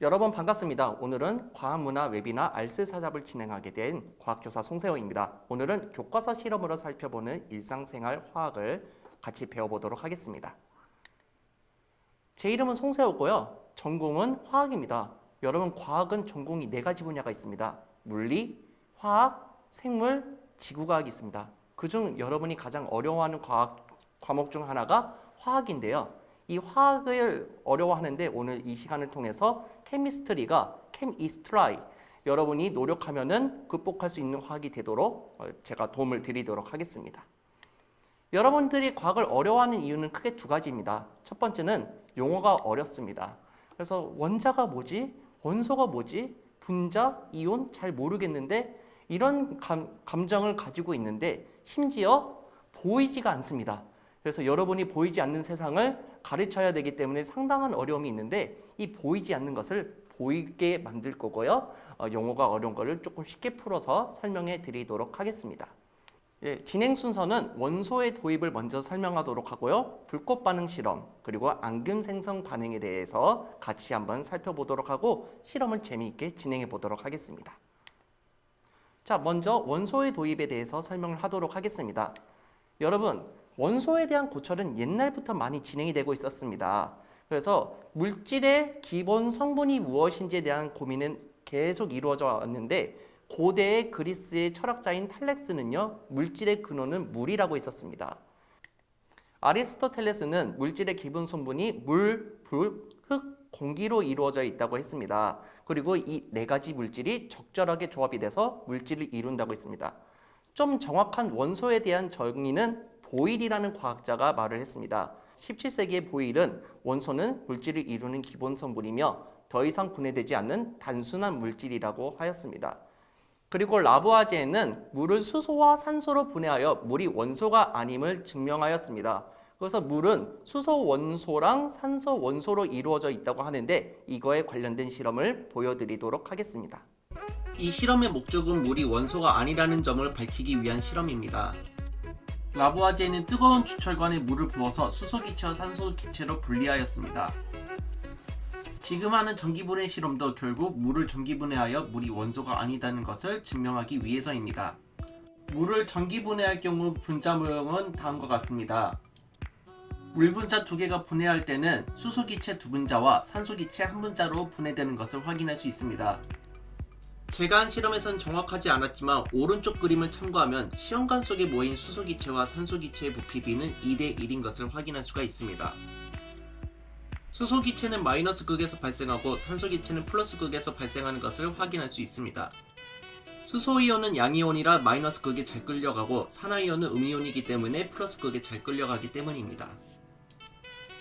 여러분 반갑습니다. 오늘은 과학문화 웨비나 알스 사잡을 진행하게 된 과학교사 송세호입니다. 오늘은 교과서 실험으로 살펴보는 일상생활 화학을 같이 배워보도록 하겠습니다. 제 이름은 송세호고요. 전공은 화학입니다. 여러분 과학은 전공이 4가지 분야가 있습니다. 물리, 화학, 생물, 지구과학이 있습니다. 그중 여러분이 가장 어려워하는 과목 중 하나가 화학인데요. 이 화학을 어려워하는데 오늘 이 시간을 통해서 케미스트리가 케미스트라이 여러분이 노력하면은 극복할 수 있는 화학이 되도록 제가 도움을 드리도록 하겠습니다. 여러분들이 과학을 어려워하는 이유는 크게 2가지입니다. 첫 번째는 용어가 어렵습니다. 그래서 원자가 뭐지? 원소가 뭐지? 분자, 이온 잘 모르겠는데 이런 감정을 가지고 있는데 심지어 보이지가 않습니다. 그래서 여러분이 보이지 않는 세상을 가르쳐야 되기 때문에 상당한 어려움이 있는데 이 보이지 않는 것을 보이게 만들 거고요. 용어가 어려운 거를 조금 쉽게 풀어서 설명해 드리도록 하겠습니다. 진행 순서는 원소의 도입을 먼저 설명하도록 하고요. 불꽃 반응 실험 그리고 앙금 생성 반응에 대해서 같이 한번 살펴보도록 하고 실험을 재미있게 진행해 보도록 하겠습니다. 자, 먼저 원소의 도입에 대해서 설명을 하도록 하겠습니다. 여러분 원소에 대한 고찰은 옛날부터 많이 진행이 되고 있었습니다. 그래서 물질의 기본 성분이 무엇인지에 대한 고민은 계속 이루어져 왔는데 고대의 그리스의 철학자인 탈렉스는요, 물질의 근원은 물이라고 했었습니다. 아리스토텔레스는 물질의 기본 성분이 물, 불, 흙, 공기로 이루어져 있다고 했습니다. 그리고 이 4가지 물질이 적절하게 조합이 돼서 물질을 이룬다고 했습니다. 좀 정확한 원소에 대한 정의는 보일이라는 과학자가 말을 했습니다. 17세기의 보일은 원소는 물질을 이루는 기본 성분이며 더 이상 분해되지 않는 단순한 물질이라고 하였습니다. 그리고 라부아제는 물을 수소와 산소로 분해하여 물이 원소가 아님을 증명하였습니다. 그래서 물은 수소 원소랑 산소 원소로 이루어져 있다고 하는데 이거에 관련된 실험을 보여드리도록 하겠습니다. 이 실험의 목적은 물이 원소가 아니라는 점을 밝히기 위한 실험입니다. 라부아제는 뜨거운 주철관에 물을 부어서 수소기체와 산소기체로 분리하였습니다. 지금 하는 전기분해 실험도 결국 물을 전기분해하여 물이 원소가 아니다는 것을 증명하기 위해서입니다. 물을 전기분해할 경우 분자 모형은 다음과 같습니다. 물분자 2개가 분해할 때는 수소기체 2분자와 산소기체 1분자로 분해되는 것을 확인할 수 있습니다. 제가 한 실험에선 정확하지 않았지만 오른쪽 그림을 참고하면 시험관 속에 모인 수소기체와 산소기체의 부피비는 2대1인 것을 확인할 수가 있습니다. 수소기체는 마이너스 극에서 발생하고 산소기체는 플러스 극에서 발생하는 것을 확인할 수 있습니다. 수소이온은 양이온이라 마이너스 극에 잘 끌려가고 산화이온은 음이온이기 때문에 플러스 극에 잘 끌려가기 때문입니다.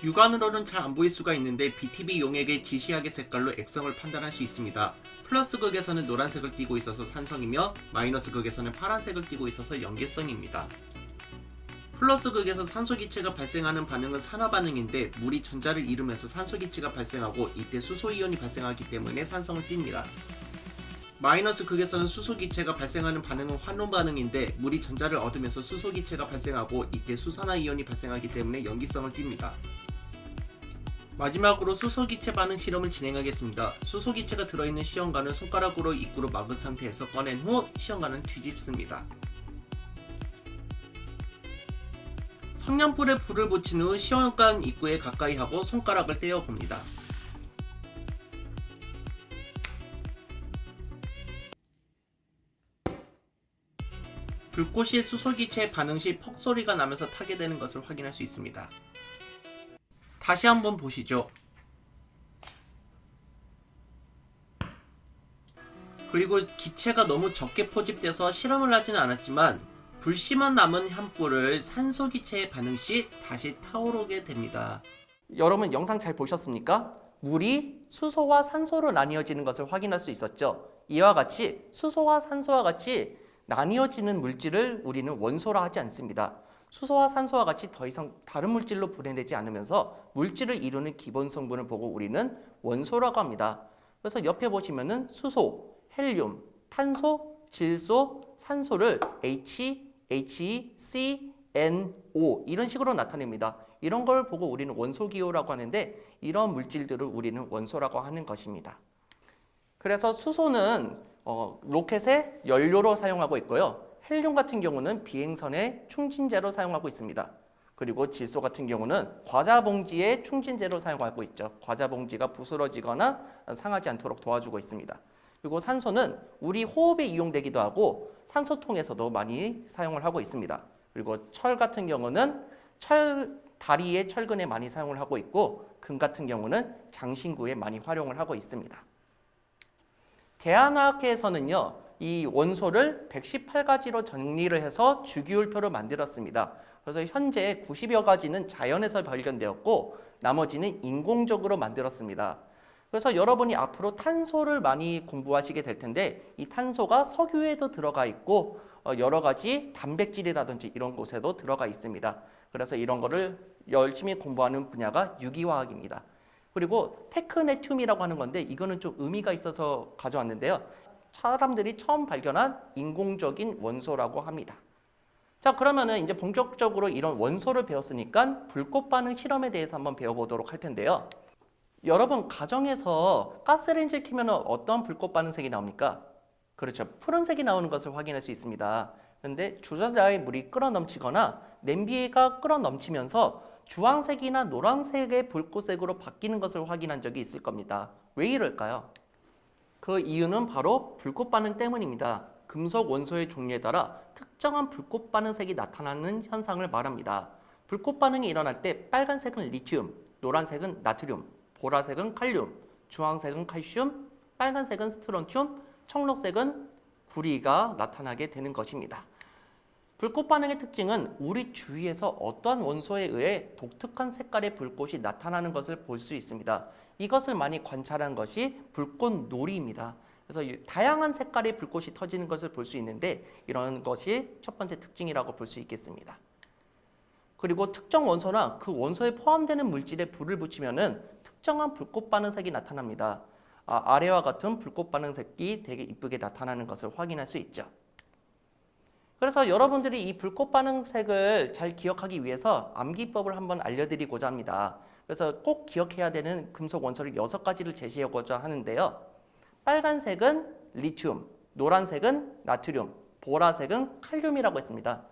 육안으로는 잘 안 보일 수가 있는데 BTB 용액의 지시학의 색깔로 액성을 판단할 수 있습니다. 플러스 극에서는 노란색을 띠고 있어서 산성이며 마이너스 극에서는 파란색을 띠고 있어서 염계성입니다. 플러스 극에서 산소기체가 발생하는 반응은 산화반응인데 물이 전자를 이루면서 산소기체가 발생하고 이때 수소이온이 발생하기 때문에 산성을 띱니다. 마이너스 극에서는 수소기체가 발생하는 반응은 환원반응인데 물이 전자를 얻으면서 수소기체가 발생하고 이때 수산화이온이 발생하기 때문에 염기성을 띱니다. 마지막으로 수소기체 반응 실험을 진행하겠습니다. 수소기체가 들어있는 시험관을 손가락으로 입구로 막은 상태에서 꺼낸 후 시험관을 뒤집습니다. 성냥불에 불을 붙인 후 시험관 입구에 가까이 하고 손가락을 떼어 봅니다. 불꽃이 수소기체의 반응 시 퍽 소리가 나면서 타게 되는 것을 확인할 수 있습니다. 다시 한번 보시죠. 그리고 기체가 너무 적게 포집돼서 실험을 하지는 않았지만 불씨만 남은 횃불을 산소기체의 반응 시 다시 타오르게 됩니다. 여러분 영상 잘 보셨습니까? 물이 수소와 산소로 나뉘어지는 것을 확인할 수 있었죠. 이와 같이 수소와 산소와 같이 나뉘어지는 물질을 우리는 원소라 하지 않습니다. 수소와 산소와 같이 더 이상 다른 물질로 분해되지 않으면서 물질을 이루는 기본 성분을 보고 우리는 원소라고 합니다. 그래서 옆에 보시면은 수소, 헬륨, 탄소, 질소, 산소를 H, He, C, NO 이런 식으로 나타냅니다. 이런 걸 보고 우리는 원소 기호라고 하는데 이런 물질들을 우리는 원소라고 하는 것입니다. 그래서 수소는 로켓의 연료로 사용하고 있고요. 헬륨 같은 경우는 비행선의 충진재로 사용하고 있습니다. 그리고 질소 같은 경우는 과자 봉지의 충진재로 사용하고 있죠. 과자 봉지가 부스러지거나 상하지 않도록 도와주고 있습니다. 그리고 산소는 우리 호흡에 이용되기도 하고 산소통에서도 많이 사용을 하고 있습니다. 그리고 철 같은 경우는 다리의 철근에 많이 사용을 하고 있고 금 같은 경우는 장신구에 많이 활용을 하고 있습니다. 대한화학회에서는요, 이 원소를 118가지로 정리를 해서 주기율표를 만들었습니다. 그래서 현재 90여 가지는 자연에서 발견되었고 나머지는 인공적으로 만들었습니다. 그래서 여러분이 앞으로 탄소를 많이 공부하시게 될 텐데 이 탄소가 석유에도 들어가 있고 여러 가지 단백질이라든지 이런 곳에도 들어가 있습니다. 그래서 이런 거를 열심히 공부하는 분야가 유기화학입니다. 그리고 테크네튬이라고 하는 건데 이거는 좀 의미가 있어서 가져왔는데요. 사람들이 처음 발견한 인공적인 원소라고 합니다. 자, 그러면은 이제 본격적으로 이런 원소를 배웠으니까 불꽃 반응 실험에 대해서 한번 배워보도록 할 텐데요. 여러분 가정에서 가스레인지를 켜면 어떤 불꽃 반응색이 나옵니까? 그렇죠. 푸른색이 나오는 것을 확인할 수 있습니다. 그런데 주전자에 물이 끓어 넘치거나 냄비가 끓어 넘치면서 주황색이나 노란색의 불꽃색으로 바뀌는 것을 확인한 적이 있을 겁니다. 왜 이럴까요? 그 이유는 바로 불꽃 반응 때문입니다. 금속 원소의 종류에 따라 특정한 불꽃 반응색이 나타나는 현상을 말합니다. 불꽃 반응이 일어날 때 빨간색은 리튬, 노란색은 나트륨, 보라색은 칼륨, 주황색은 칼슘, 빨간색은 스트론튬, 청록색은 구리가 나타나게 되는 것입니다. 불꽃 반응의 특징은 우리 주위에서 어떠한 원소에 의해 독특한 색깔의 불꽃이 나타나는 것을 볼 수 있습니다. 이것을 많이 관찰한 것이 불꽃놀이입니다. 그래서 다양한 색깔의 불꽃이 터지는 것을 볼 수 있는데 이런 것이 첫 번째 특징이라고 볼 수 있겠습니다. 그리고 특정 원소나 그 원소에 포함되는 물질에 불을 붙이면은 특정한 불꽃 반응색이 나타납니다. 아래와 같은 불꽃 반응색이 되게 이쁘게 나타나는 것을 확인할 수 있죠. 그래서 여러분들이 이 불꽃 반응색을 잘 기억하기 위해서 암기법을 한번 알려드리고자 합니다. 그래서 꼭 기억해야 되는 금속 원소를 6가지를 제시하고자 하는데요. 빨간색은 리튬, 노란색은 나트륨, 보라색은 칼륨이라고 했습니다.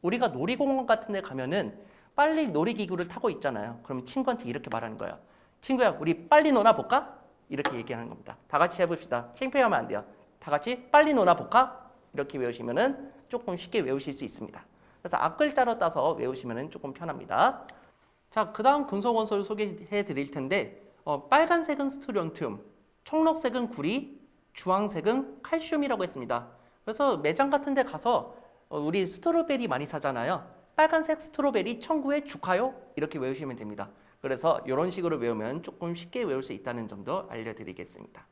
우리가 놀이공원 같은 데 가면은 빨리 놀이기구를 타고 있잖아요. 그러면 친구한테 이렇게 말하는 거예요. 친구야, 우리 빨리 놀아 볼까? 이렇게 얘기하는 겁니다. 다 같이 해봅시다. 창피하면 안 돼요. 다 같이 빨리 놀아 볼까? 이렇게 외우시면은 조금 쉽게 외우실 수 있습니다. 그래서 앞글자로 따서 외우시면은 조금 편합니다. 자, 그 다음 금속 원소를 소개해 드릴 텐데 빨간색은 스트론튬, 청록색은 구리, 주황색은 칼슘이라고 했습니다. 그래서 매장 같은 데 가서 우리 스트로베리 많이 사잖아요. 빨간색 스트로베리 청구해 주카요? 이렇게 외우시면 됩니다. 그래서 이런 식으로 외우면 조금 쉽게 외울 수 있다는 점도 알려드리겠습니다.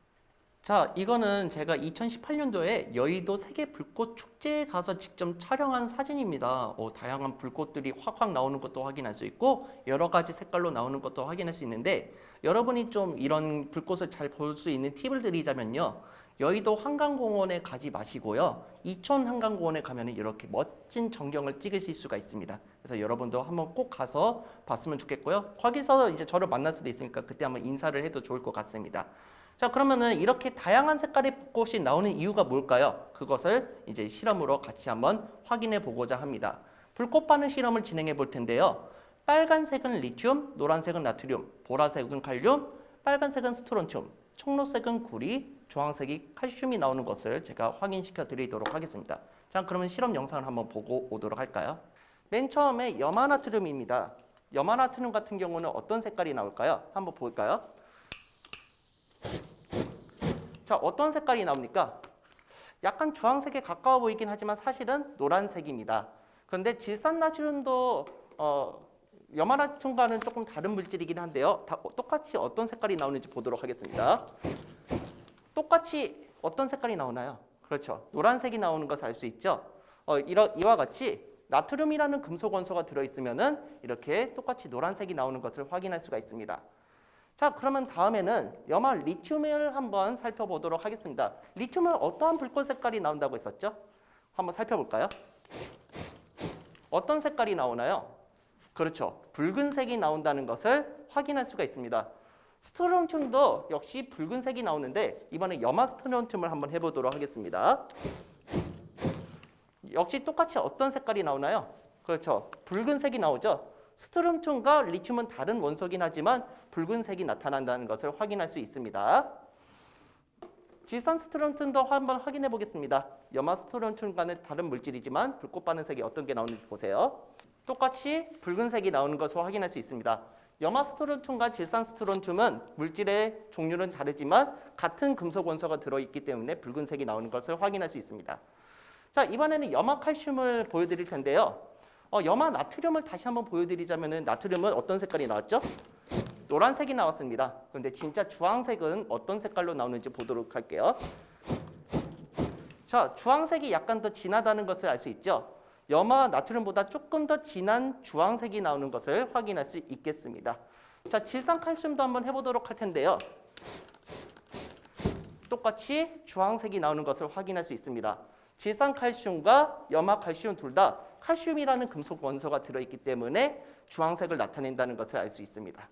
자, 이거는 제가 2018년도에 여의도 세계 불꽃 축제에 가서 직접 촬영한 사진입니다. 다양한 불꽃들이 확확 나오는 것도 확인할 수 있고 여러 가지 색깔로 나오는 것도 확인할 수 있는데 여러분이 좀 이런 불꽃을 잘 볼 수 있는 팁을 드리자면요. 여의도 한강공원에 가지 마시고요. 이천 한강공원에 가면 이렇게 멋진 전경을 찍으실 수가 있습니다. 그래서 여러분도 한번 꼭 가서 봤으면 좋겠고요. 거기서 이제 저를 만날 수도 있으니까 그때 한번 인사를 해도 좋을 것 같습니다. 자, 그러면은 이렇게 다양한 색깔의 불꽃이 나오는 이유가 뭘까요? 그것을 이제 실험으로 같이 한번 확인해 보고자 합니다. 불꽃 반응 실험을 진행해 볼 텐데요. 빨간색은 리튬, 노란색은 나트륨, 보라색은 칼륨, 빨간색은 스트론튬, 청록색은 구리, 주황색이 칼슘이 나오는 것을 제가 확인시켜 드리도록 하겠습니다. 자, 그러면 실험 영상을 한번 보고 오도록 할까요? 맨 처음에 염화나트륨입니다. 염화나트륨 같은 경우는 어떤 색깔이 나올까요? 한번 볼까요? 자, 어떤 색깔이 나옵니까? 약간 주황색에 가까워 보이긴 하지만 사실은 노란색입니다. 그런데 질산나트륨도 염화나트륨과는 조금 다른 물질이긴 한데요. 똑같이 어떤 색깔이 나오는지 보도록 하겠습니다. 똑같이 어떤 색깔이 나오나요? 그렇죠. 노란색이 나오는 것을 알 수 있죠. 이와 같이 나트륨이라는 금속 원소가 들어있으면은 이렇게 똑같이 노란색이 나오는 것을 확인할 수가 있습니다. 자, 그러면 다음에는 염화 리튬을 한번 살펴보도록 하겠습니다. 리튬은 어떠한 불꽃 색깔이 나온다고 했었죠? 한번 살펴볼까요? 어떤 색깔이 나오나요? 그렇죠. 붉은색이 나온다는 것을 확인할 수가 있습니다. 스트론튬도 역시 붉은색이 나오는데 이번에 염화 스트론튬을 한번 해보도록 하겠습니다. 역시 똑같이 어떤 색깔이 나오나요? 그렇죠. 붉은색이 나오죠. 스트론튬과 리튬은 다른 원소긴 하지만 붉은색이 나타난다는 것을 확인할 수 있습니다. 질산 스트론튬도 한번 확인해 보겠습니다. 염화 스트론튬과는 다른 물질이지만 불꽃 반응 색이 어떤 게 나오는지 보세요. 똑같이 붉은색이 나오는 것을 확인할 수 있습니다. 염화 스트론튬과 질산 스트론튬은 물질의 종류는 다르지만 같은 금속 원소가 들어있기 때문에 붉은색이 나오는 것을 확인할 수 있습니다. 자, 이번에는 염화 칼슘을 보여드릴 텐데요. 염화 나트륨을 다시 한번 보여드리자면 나트륨은 어떤 색깔이 나왔죠? 노란색이 나왔습니다. 그런데 진짜 주황색은 어떤 색깔로 나오는지 보도록 할게요. 자, 주황색이 약간 더 진하다는 것을 알 수 있죠? 염화 나트륨보다 조금 더 진한 주황색이 나오는 것을 확인할 수 있겠습니다. 자, 질산칼슘도 한번 해보도록 할 텐데요. 똑같이 주황색이 나오는 것을 확인할 수 있습니다. 질산칼슘과 염화칼슘 둘 다 칼슘이라는 금속 원소가 들어있기 때문에 주황색을 나타낸다는 것을 알 수 있습니다.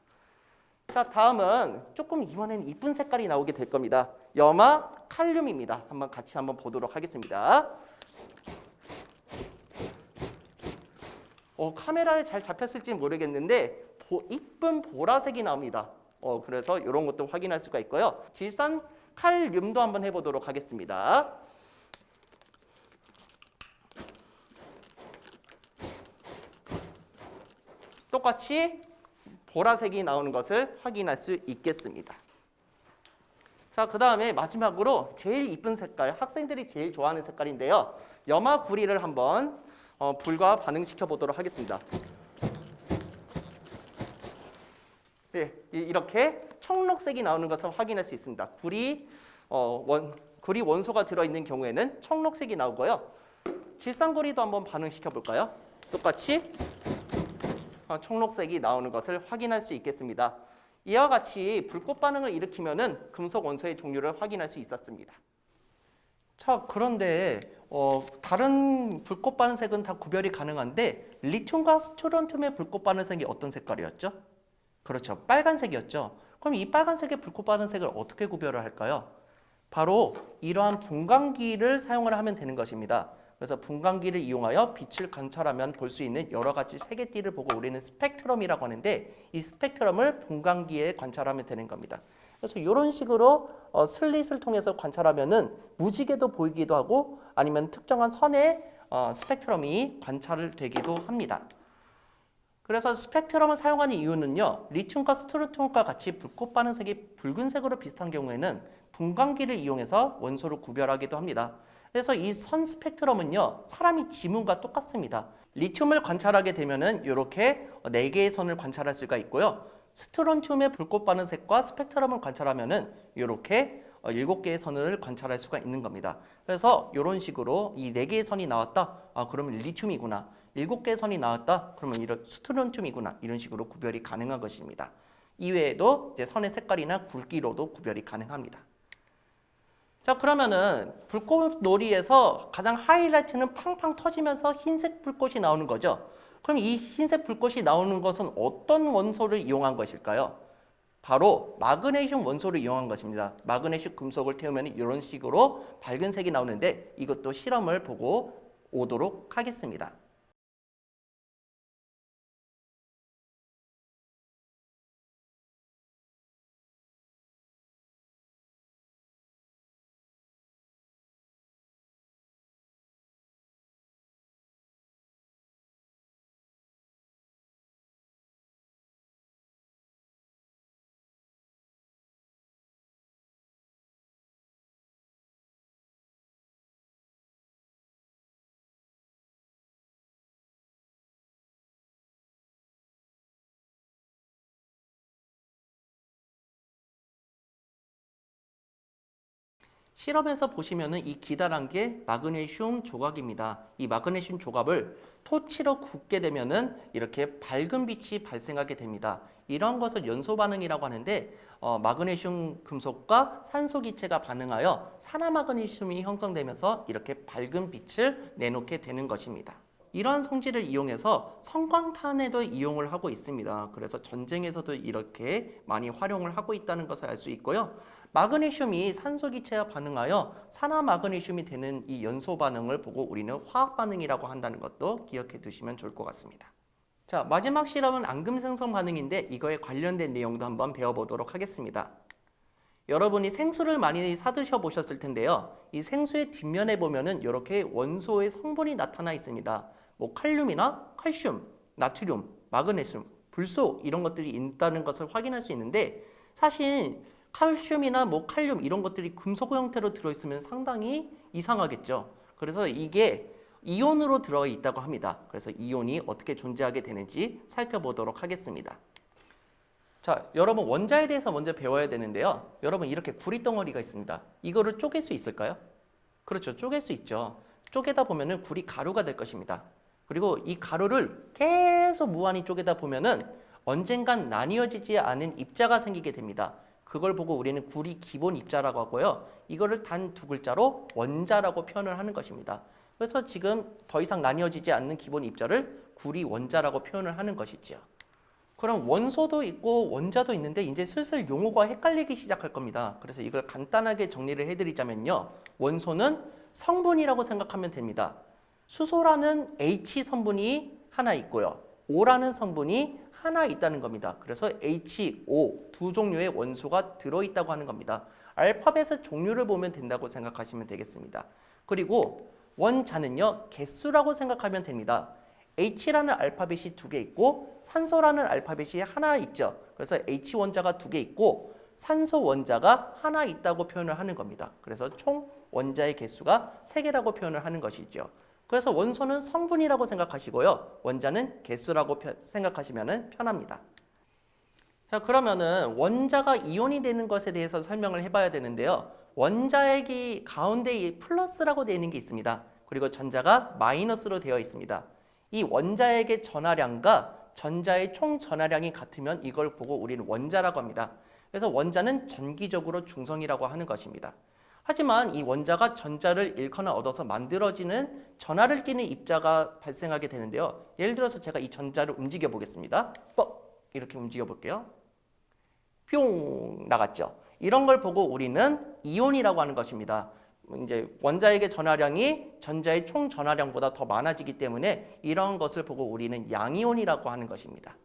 자, 다음은 조금 이번에는 이쁜 색깔이 나오게 될 겁니다. 염화 칼륨입니다. 같이 보도록 하겠습니다. 카메라에 잘 잡혔을지 모르겠는데 이쁜 보라색이 나옵니다. 그래서 이런 것도 확인할 수가 있고요. 질산 칼륨도 한번 해보도록 하겠습니다. 똑같이 보라색이 나오는 것을 확인할 수 있겠습니다. 자, 그 다음에 마지막으로 제일 이쁜 색깔, 학생들이 제일 좋아하는 색깔인데요. 염화 구리를 한번 불과 반응시켜 보도록 하겠습니다. 네, 이렇게 청록색이 나오는 것을 확인할 수 있습니다. 구리 원소가 들어있는 경우에는 청록색이 나오고요. 질산구리도 한번 반응시켜 볼까요? 똑같이 청록색이 나오는 것을 확인할 수 있겠습니다. 이와 같이 불꽃 반응을 일으키면은 금속 원소의 종류를 확인할 수 있었습니다. 자, 그런데 다른 불꽃 반응색은 다 구별이 가능한데 리튬과 스트론튬의 불꽃 반응색이 어떤 색깔이었죠? 그렇죠, 빨간색이었죠. 그럼 이 빨간색의 불꽃 반응색을 어떻게 구별을 할까요? 바로 이러한 분광기를 사용을 하면 되는 것입니다. 그래서 분광기를 이용하여 빛을 관찰하면 볼 수 있는 여러 가지 세계띠를 보고 우리는 스펙트럼이라고 하는데 이 스펙트럼을 분광기에 관찰하면 되는 겁니다. 그래서 이런 식으로 슬릿을 통해서 관찰하면은 무지개도 보이기도 하고 아니면 특정한 선의 스펙트럼이 관찰되기도 합니다. 그래서 스펙트럼을 사용하는 이유는요, 리튬과 스트론튬과 같이 불꽃 반응색이 붉은색으로 비슷한 경우에는 분광기를 이용해서 원소를 구별하기도 합니다. 그래서 이 선 스펙트럼은요, 사람이 지문과 똑같습니다. 리튬을 관찰하게 되면은 이렇게 4개의 선을 관찰할 수가 있고요. 스트론튬의 불꽃 반응색과 스펙트럼을 관찰하면은 이렇게 7개의 선을 관찰할 수가 있는 겁니다. 그래서 이런 식으로 이 4개의 선이 나왔다. 그러면 리튬이구나. 7개의 선이 나왔다. 그러면 이런 스트론튬이구나. 이런 식으로 구별이 가능한 것입니다. 이외에도 이제 선의 색깔이나 굵기로도 구별이 가능합니다. 자, 그러면은 불꽃놀이에서 가장 하이라이트는 팡팡 터지면서 흰색 불꽃이 나오는 거죠. 그럼 이 흰색 불꽃이 나오는 것은 어떤 원소를 이용한 것일까요? 바로 마그네슘 원소를 이용한 것입니다. 마그네슘 금속을 태우면 이런 식으로 밝은 색이 나오는데 이것도 실험을 보고 오도록 하겠습니다. 실험에서 보시면은 이 기다란 게 마그네슘 조각입니다. 이 마그네슘 조각을 토치로 굽게 되면은 이렇게 밝은 빛이 발생하게 됩니다. 이런 것을 연소 반응이라고 하는데 마그네슘 금속과 산소 기체가 반응하여 산화마그네슘이 형성되면서 이렇게 밝은 빛을 내놓게 되는 것입니다. 이러한 성질을 이용해서 성광탄에도 이용을 하고 있습니다. 그래서 전쟁에서도 이렇게 많이 활용을 하고 있다는 것을 알 수 있고요. 마그네슘이 산소 기체와 반응하여 산화 마그네슘이 되는 이 연소 반응을 보고 우리는 화학 반응이라고 한다는 것도 기억해 두시면 좋을 것 같습니다. 자, 마지막 실험은 앙금 생성 반응인데 이거에 관련된 내용도 한번 배워보도록 하겠습니다. 여러분이 생수를 많이 사드셔 보셨을 텐데요. 이 생수의 뒷면에 보면은 이렇게 원소의 성분이 나타나 있습니다. 뭐 칼륨이나 칼슘, 나트륨, 마그네슘, 불소 이런 것들이 있다는 것을 확인할 수 있는데 사실 칼슘이나 뭐 칼륨 이런 것들이 금속 형태로 들어있으면 상당히 이상하겠죠. 그래서 이게 이온으로 들어 있다고 합니다. 그래서 이온이 어떻게 존재하게 되는지 살펴보도록 하겠습니다. 자, 여러분 원자에 대해서 먼저 배워야 되는데요. 여러분 이렇게 구리덩어리가 있습니다. 이거를 쪼갤 수 있을까요? 그렇죠. 쪼갤 수 있죠. 쪼개다 보면은 구리 가루가 될 것입니다. 그리고 이 가루를 계속 무한히 쪼개다 보면은 언젠간 나뉘어지지 않은 입자가 생기게 됩니다. 그걸 보고 우리는 구리 기본 입자라고 하고요. 이거를 단 두 글자로 원자라고 표현을 하는 것입니다. 그래서 지금 더 이상 나뉘어지지 않는 기본 입자를 구리 원자라고 표현을 하는 것이죠. 그럼 원소도 있고 원자도 있는데 이제 슬슬 용어가 헷갈리기 시작할 겁니다. 그래서 이걸 간단하게 정리를 해드리자면요. 원소는 성분이라고 생각하면 됩니다. 수소라는 H 성분이 하나 있고요. O라는 성분이 하나 있다는 겁니다. 그래서 H, O 두 종류의 원소가 들어있다고 하는 겁니다. 알파벳의 종류를 보면 된다고 생각하시면 되겠습니다. 그리고 원자는요. 개수라고 생각하면 됩니다. H라는 알파벳이 두 개 있고 산소라는 알파벳이 하나 있죠. 그래서 H 원자가 두 개 있고 산소 원자가 하나 있다고 표현을 하는 겁니다. 그래서 총 원자의 개수가 세 개라고 표현을 하는 것이죠. 그래서 원소는 성분이라고 생각하시고요. 원자는 개수라고 생각하시면 편합니다. 자, 그러면은 원자가 이온이 되는 것에 대해서 설명을 해봐야 되는데요. 원자핵이 가운데 플러스라고 되어 있는 게 있습니다. 그리고 전자가 마이너스로 되어 있습니다. 이 원자핵의 전하량과 전자의 총 전하량이 같으면 이걸 보고 우리는 원자라고 합니다. 그래서 원자는 전기적으로 중성이라고 하는 것입니다. 하지만 이 원자가 전자를 잃거나 얻어서 만들어지는 전하를 띠는 입자가 발생하게 되는데요. 예를 들어서 제가 이 전자를 움직여 보겠습니다. 이렇게 움직여 볼게요. 뿅 나갔죠. 이런 걸 보고 우리는 이온이라고 하는 것입니다. 이제 원자핵의 전하량이 전자의 총 전하량보다 더 많아지기 때문에 이런 것을 보고 우리는 양이온이라고 하는 것입니다.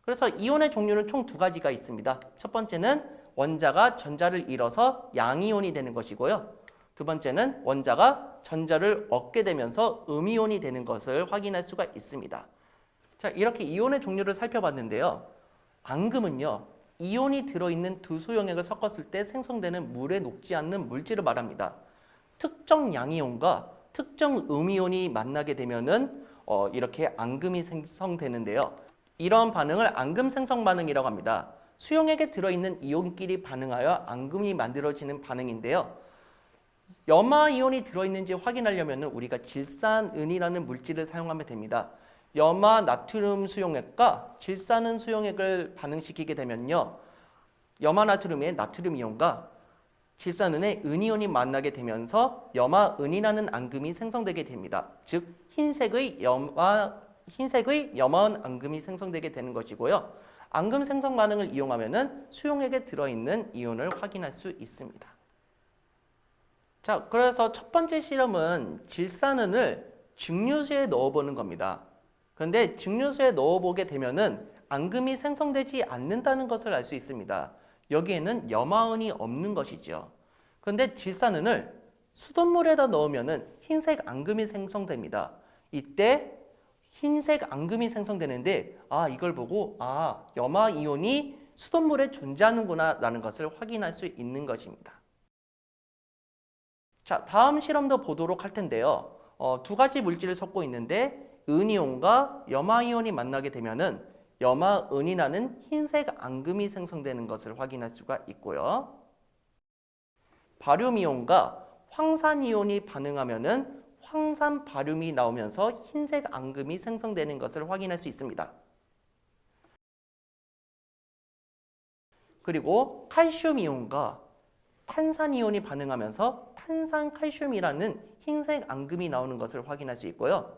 그래서 이온의 종류는 총 두 가지가 있습니다. 첫 번째는 원자가 전자를 잃어서 양이온이 되는 것이고요. 두 번째는 원자가 전자를 얻게 되면서 음이온이 되는 것을 확인할 수가 있습니다. 자, 이렇게 이온의 종류를 살펴봤는데요. 앙금은요. 이온이 들어있는 두 수용액을 섞었을 때 생성되는 물에 녹지 않는 물질을 말합니다. 특정 양이온과 특정 음이온이 만나게 되면은 이렇게 앙금이 생성되는데요. 이런 반응을 앙금 생성 반응이라고 합니다. 수용액에 들어있는 이온끼리 반응하여 앙금이 만들어지는 반응인데요. 염화 이온이 들어있는지 확인하려면 우리가 질산은이라는 물질을 사용하면 됩니다. 염화 나트륨 수용액과 질산은 수용액을 반응시키게 되면요. 염화 나트륨의 나트륨 이온과 질산은의 은이온이 만나게 되면서 염화은이라는 앙금이 생성되게 됩니다. 즉 흰색의 염화은 앙금이 생성되게 되는 것이고요. 앙금 생성 반응을 이용하면 수용액에 들어있는 이온을 확인할 수 있습니다. 자, 그래서 첫 번째 실험은 질산은을 증류수에 넣어보는 겁니다. 그런데 증류수에 넣어보게 되면은 앙금이 생성되지 않는다는 것을 알 수 있습니다. 여기에는 염화은이 없는 것이죠. 그런데 질산은을 수돗물에다 넣으면은 흰색 앙금이 생성됩니다. 이때 흰색 앙금이 생성되는데 이걸 보고 염화 이온이 수돗물에 존재하는구나 라는 것을 확인할 수 있는 것입니다. 자, 다음 실험도 보도록 할 텐데요. 두 가지 물질을 섞고 있는데 은이온과 염화이온이 만나게 되면은 염화은이라는 흰색 앙금이 생성되는 것을 확인할 수가 있고요. 바륨이온과 황산이온이 반응하면은 황산 바륨이 나오면서 흰색 앙금이 생성되는 것을 확인할 수 있습니다. 그리고 칼슘이온과 탄산이온이 반응하면서 탄산칼슘이라는 흰색 앙금이 나오는 것을 확인할 수 있고요.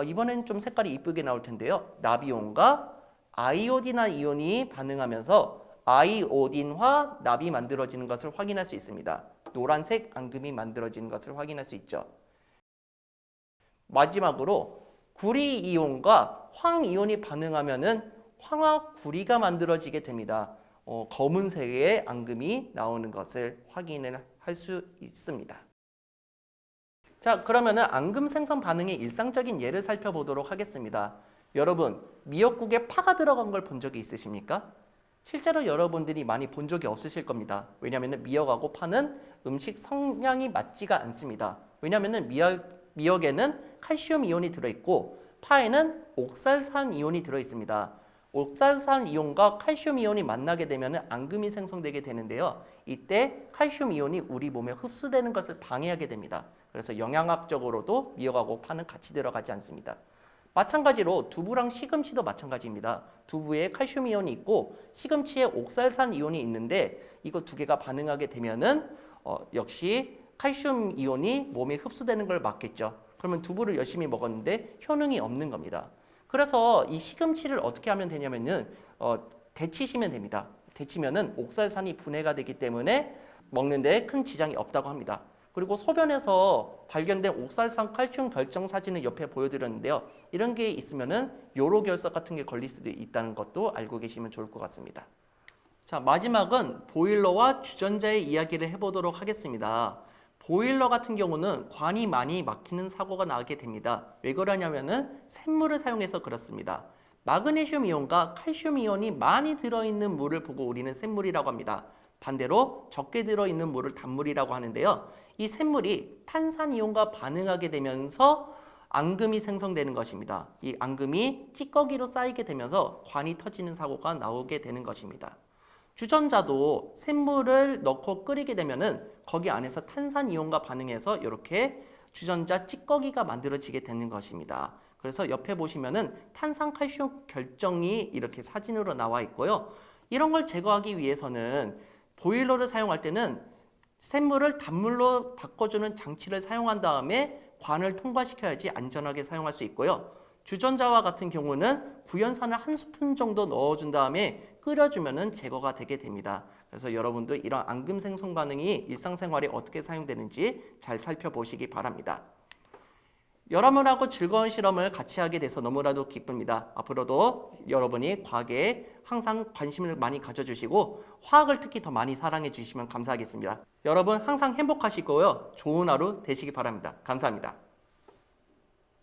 이번엔 좀 색깔이 이쁘게 나올 텐데요. 나비온과 아이오딘화 이온이 반응하면서 아이오딘화 납이 만들어지는 것을 확인할 수 있습니다. 노란색 앙금이 만들어지는 것을 확인할 수 있죠. 마지막으로 구리 이온과 황 이온이 반응하면은 황화구리가 만들어지게 됩니다. 검은색의 앙금이 나오는 것을 확인을 할 수 있습니다. 자, 그러면은 앙금 생성 반응의 일상적인 예를 살펴보도록 하겠습니다. 여러분, 미역국에 파가 들어간 걸 본 적이 있으십니까? 실제로 여러분들이 많이 본 적이 없으실 겁니다. 왜냐하면 미역하고 파는 음식 성향이 맞지가 않습니다. 왜냐하면 미역에는 칼슘 이온이 들어있고 파에는 옥살산 이온이 들어있습니다. 옥살산 이온과 칼슘 이온이 만나게 되면 앙금이 생성되게 되는데요. 이때 칼슘 이온이 우리 몸에 흡수되는 것을 방해하게 됩니다. 그래서 영양학적으로도 미역하고 파는 같이 들어가지 않습니다. 마찬가지로 두부랑 시금치도 마찬가지입니다. 두부에 칼슘 이온이 있고 시금치에 옥살산 이온이 있는데 이거 두 개가 반응하게 되면은 역시 칼슘 이온이 몸에 흡수되는 걸 막겠죠. 그러면 두부를 열심히 먹었는데 효능이 없는 겁니다. 그래서 이 시금치를 어떻게 하면 되냐면은 데치시면 됩니다. 데치면은 옥살산이 분해가 되기 때문에 먹는데 큰 지장이 없다고 합니다. 그리고 소변에서 발견된 옥살산 칼슘 결정 사진을 옆에 보여드렸는데요. 이런 게 있으면은 요로결석 같은 게 걸릴 수도 있다는 것도 알고 계시면 좋을 것 같습니다. 자, 마지막은 보일러와 주전자의 이야기를 해보도록 하겠습니다. 보일러 같은 경우는 관이 많이 막히는 사고가 나게 됩니다. 왜 그러냐면은 샘물을 사용해서 그렇습니다. 마그네슘 이온과 칼슘 이온이 많이 들어있는 물을 보고 우리는 샘물이라고 합니다. 반대로 적게 들어있는 물을 단물이라고 하는데요. 이 샘물이 탄산 이온과 반응하게 되면서 앙금이 생성되는 것입니다. 이 앙금이 찌꺼기로 쌓이게 되면서 관이 터지는 사고가 나오게 되는 것입니다. 주전자도 샘물을 넣고 끓이게 되면은 거기 안에서 탄산 이온과 반응해서 이렇게 주전자 찌꺼기가 만들어지게 되는 것입니다. 그래서 옆에 보시면은 탄산칼슘 결정이 이렇게 사진으로 나와 있고요. 이런 걸 제거하기 위해서는 보일러를 사용할 때는 샘물을 단물로 바꿔주는 장치를 사용한 다음에 관을 통과시켜야지 안전하게 사용할 수 있고요. 주전자와 같은 경우는 구연산을 한 스푼 정도 넣어준 다음에 끓여주면 제거가 되게 됩니다. 그래서 여러분도 이런 앙금 생성 반응이 일상생활에 어떻게 사용되는지 잘 살펴보시기 바랍니다. 여러분하고 즐거운 실험을 같이 하게 돼서 너무나도 기쁩니다. 앞으로도 여러분이 과학에 항상 관심을 많이 가져주시고 화학을 특히 더 많이 사랑해 주시면 감사하겠습니다. 여러분 항상 행복하시고요. 좋은 하루 되시기 바랍니다. 감사합니다.